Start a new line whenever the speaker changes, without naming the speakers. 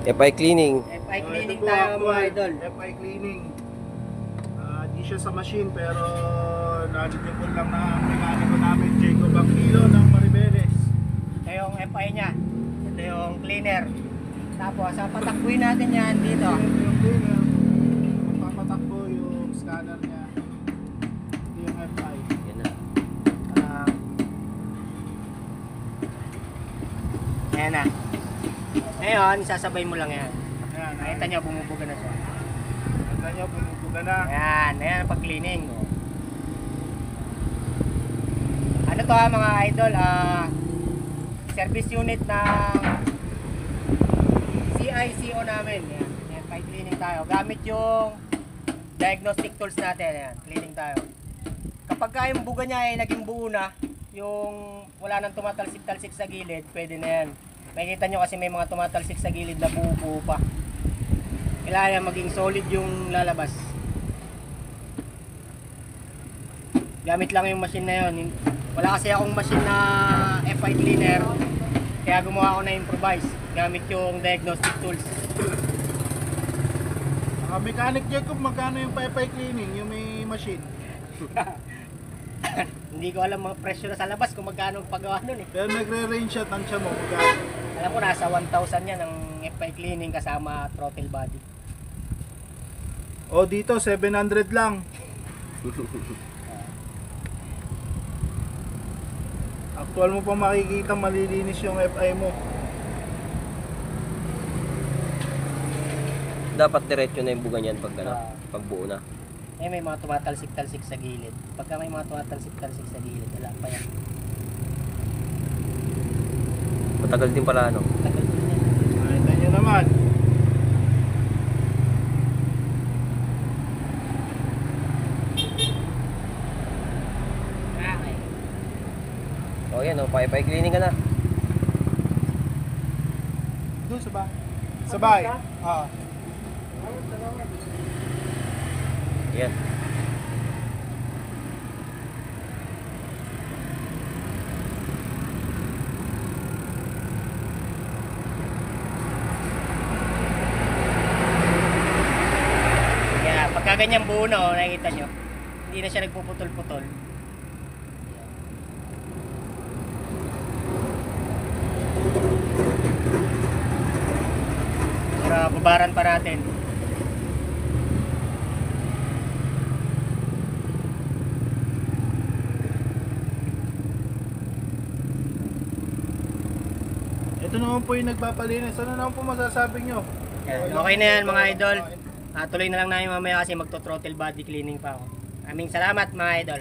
FI cleaning.
FI cleaning tayo mga idol.
FI cleaning. Di siya sa machine pero knowledgeable lang na mekaniko namin, Jacob Aquilo ng Maribeles.
Ito yung FI niya. Ito yung cleaner. Tapos patakbuhin natin yan dito.
Yung cleaner, papatakbo yung scanner niya. Ito yung FI.
Yan na.
Ayan na. Ngayon, isasabay mo lang yan.
Ayan,
Nakita nyo, bumubuga na siya.
nakita nyo, bumubuga na.
Ayan, ayan ang pag-cleaning. Ano to mga idol, service unit ng CICO namin. Ayan, ayan, cleaning tayo. Gamit yung diagnostic tools natin. Ayan, cleaning tayo. Kapag yung buga niya ay naging buo na, yung wala nang tumatalsik-talsik sa gilid, pwede na yan. Makikita nyo kasi may mga tumatalsik sa gilid na buo-buo pa. Kailangan maging solid yung lalabas. Gamit lang yung machine na yun. Wala kasi akong machine na FI cleaner, kaya gumawa ako na improvise gamit yung diagnostic tools.
Mechanic Jacob, magkano yung FI cleaning, yung may machine?
Hindi ko alam mga presyo na sa labas kung magkano paggawa nun eh.
Pero nagre-range siya, tansya mo, magkano?
Alam ko nasa 1,000 yan ang FI cleaning kasama throttle body.
O dito, 700 lang. Actual mo pa makikita malilinis yung FI mo.
Dapat diretso na yung buga niyan pag ano, pag buo na.
Eh may mga tumatalsik-talsik sa gilid. Pagka may mga tumatalsik-talsik sa gilid, wala pa yan.
Matagal din pala ano.
Tagal din yan.
Nakita nyo naman.
Okay.
O yan o, FI cleaning ka na.
Doon sa bahay. Sa bahay? Ah.
Yan.
Kaya pagka ganyan buo na, oh, nakikita nyo, hindi na siya nagpuputol-putol. Para babaran pa natin.
Ito naman po yung nagpapalinis. Ano naman po masasabi nyo?
Yan. Okay na yan mga idol. Tuloy na lang namin mamaya kasi magto-throttle body cleaning pa ako. Aming salamat mga idol.